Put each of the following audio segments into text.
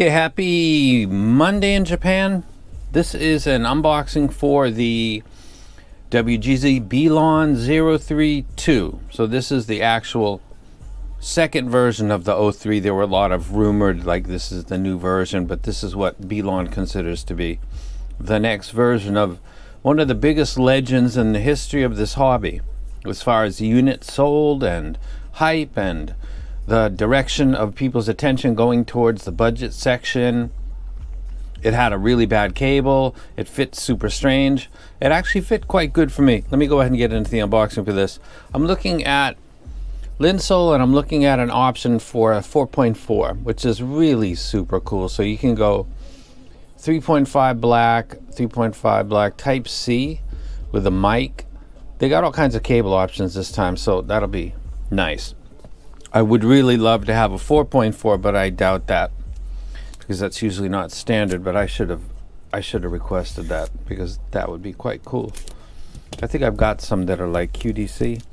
Okay, happy Monday in Japan. This is an unboxing for the WGZ Blon 032. So this is the actual second version of the 03. There were a lot of rumored, like this is the new version, but this is what Blon considers to be the next version of one of the biggest legends in the history of this hobby, as far as units sold and hype and the direction of people's attention going towards the budget section. It had a really bad cable. It fit super strange. It actually fit quite good for me. Let me go ahead and get into the unboxing for this. I'm looking at Linsole and I'm looking at an option for a 4.4, which is really super cool. So you can go 3.5 black, Type C with a mic. They got all kinds of cable options this time, so that'll be nice. I would really love to have a 4.4, but I doubt that because that's usually not standard. But I should have requested that because that would be quite cool. I think I've got some that are like QDC.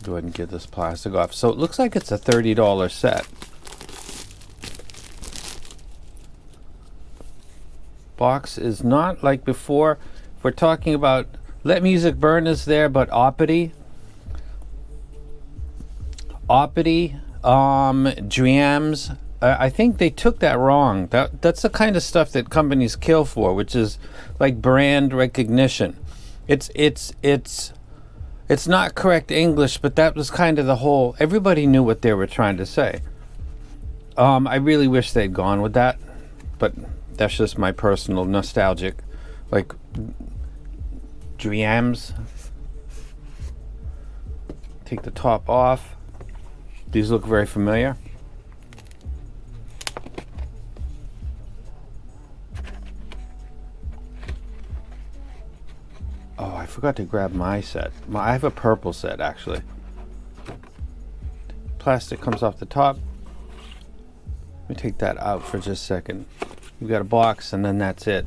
Go ahead and get this plastic off. So it looks like it's a $30 set. Box is not like before. If we're talking about Let Music Burn is there, but Dreams, I think they took that wrong. That's the kind of stuff that companies kill for, which is like brand recognition. It's not correct English, but that was kind of the whole. Everybody knew what they were trying to say. I really wish they'd gone with that, but that's just my personal nostalgic, like Dreams. Take the top off. These look very familiar. Oh, I forgot to grab my set. I have a purple set, actually. Plastic comes off the top. Let me take that out for just a second. You've got a box, and then that's it.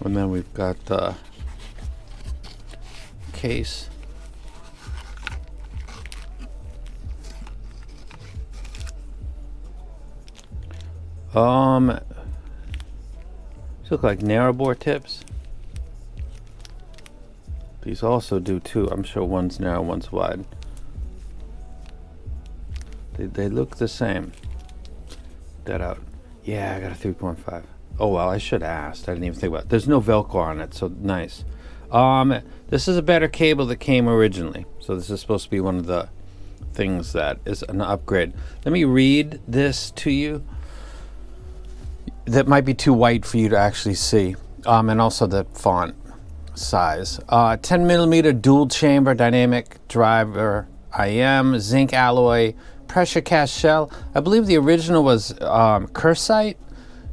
And then we've got the case. These look like narrow bore tips. These also do too. I'm sure one's narrow, one's wide. They look the same. That out. Yeah, I got a 3.5. Oh well, I should have asked. I didn't even think about it. There's no Velcro on it, so nice. This is a better cable that came originally. So this is supposed to be one of the things that is an upgrade. Let me read this to you. That might be too white for you to actually see. And also the font size. 10 millimeter dual chamber dynamic driver IM, zinc alloy, pressure cast shell. I believe the original was Cursite.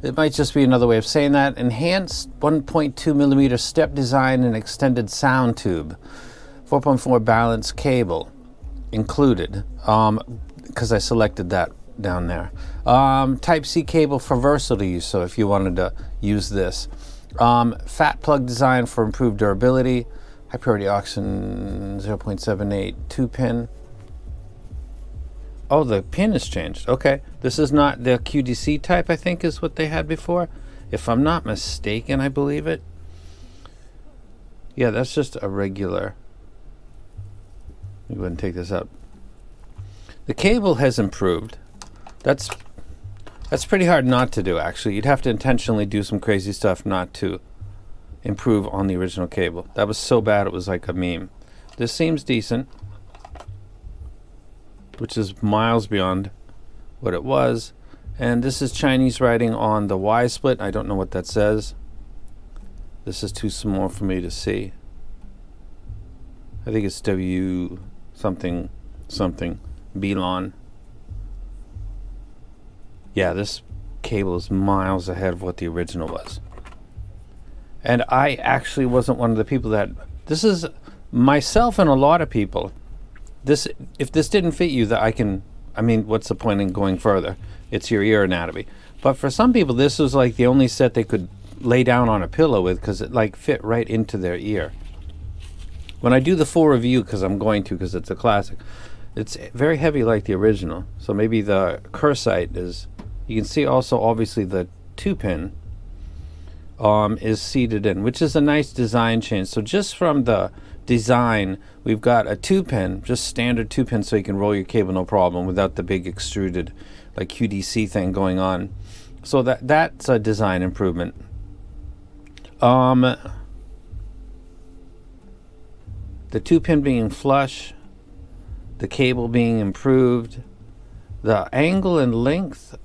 It might just be another way of saying that. Enhanced 1.2 millimeter step design and extended sound tube. 4.4 balance cable included, because I selected that down there. Type C cable for versatile use, so if you wanted to use this. Fat plug design for improved durability. High purity oxygen 0.78 2-pin. Oh, the pin has changed. Okay, this is not the QDC type, I think is what they had before. If I'm not mistaken, I believe it. Yeah, that's just a regular. Let me go ahead and take this out. The cable has improved. That's pretty hard not to do, actually. You'd have to intentionally do some crazy stuff not to improve on the original cable. That was so bad it was like a meme. This seems decent, which is miles beyond what it was. And this is Chinese writing on the Y split. I don't know what that says. This is too small for me to see. I think it's W something something Blon. Yeah, this cable is miles ahead of what the original was. And I actually wasn't one of the people that, this is myself and a lot of people, this, if this didn't fit you, that I mean, what's the point in going further? It's your ear anatomy. But for some people, this was like the only set they could lay down on a pillow with, because it like fit right into their ear. When I do the full review, because I'm going to, because it's a classic, it's very heavy like the original. So maybe the Cursite is, you can see also obviously the 2-pin is seated in, which is a nice design change. So just from the design, we've got a 2-pin, just standard 2-pin, so you can roll your cable no problem without the big extruded like QDC thing going on. So that's a design improvement. The 2-pin being flush, the cable being improved, the angle and length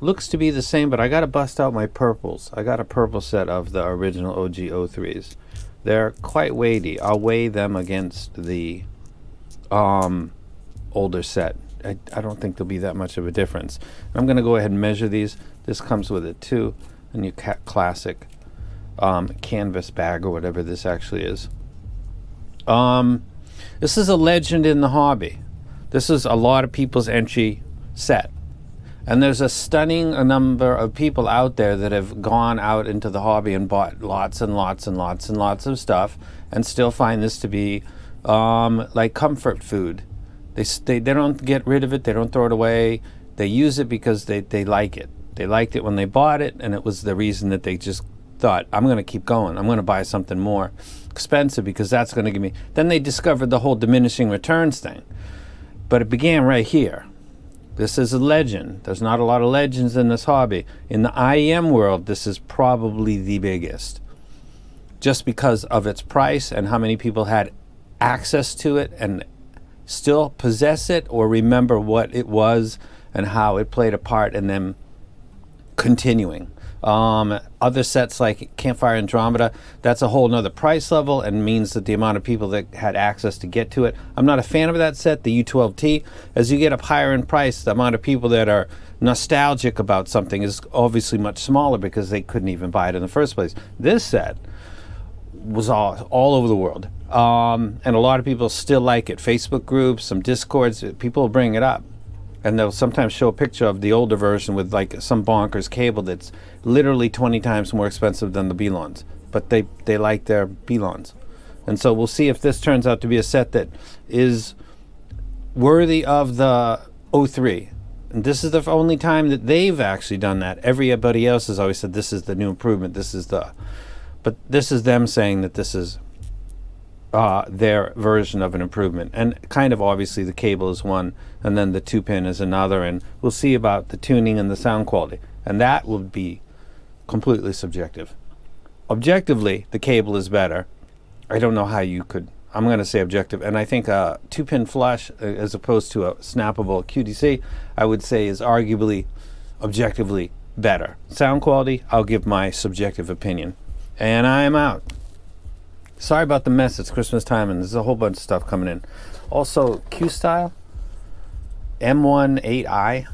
looks to be the same, but I gotta bust out my purples. I got a purple set of the original OG O3s. They're quite weighty. I'll weigh them against the older set. I don't think there'll be that much of a difference. I'm gonna go ahead and measure these. This comes with it too, and your classic canvas bag or whatever this actually is. This is a legend in the hobby. This is a lot of people's entry set. And there's a stunning number of people out there that have gone out into the hobby and bought lots and lots and lots and lots of stuff and still find this to be like comfort food. They don't get rid of it. They don't throw it away. They use it because they like it. They liked it when they bought it, and it was the reason that they just thought, I'm going to keep going. I'm going to buy something more expensive because that's going to give me. Then they discovered the whole diminishing returns thing. But it began right here. This is a legend. There's not a lot of legends in this hobby. In the IEM world, this is probably the biggest. Just because of its price and how many people had access to it and still possess it or remember what it was and how it played a part in them continuing. Other sets like Campfire Andromeda, that's a whole nother price level and means that the amount of people that had access to get to it. I'm not a fan of that set, the U12T. As you get up higher in price, the amount of people that are nostalgic about something is obviously much smaller because they couldn't even buy it in the first place. This set was all over the world. And a lot of people still like it. Facebook groups, some Discords, people bring it up. And they'll sometimes show a picture of the older version with like some bonkers cable that's literally 20 times more expensive than the Blons. But they like their Blons. And so we'll see if this turns out to be a set that is worthy of the O3. And this is the only time that they've actually done that. Everybody else has always said this is the new improvement. But this is them saying that this is their version of an improvement. And kind of obviously the cable is one, and then the 2-pin is another, and we'll see about the tuning and the sound quality. And that will be completely subjective. Objectively, the cable is better. I don't know how you could, I'm going to say objective, and I think a 2-pin flush as opposed to a snappable QDC, I would say is arguably objectively better. Sound quality, I'll give my subjective opinion. And I'm out. Sorry about the mess. It's Christmas time and there's a whole bunch of stuff coming in. Also, Q-Style M18i.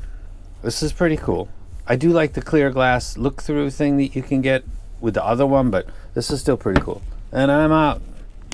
This is pretty cool. I do like the clear glass look-through thing that you can get with the other one, but this is still pretty cool. And I'm out.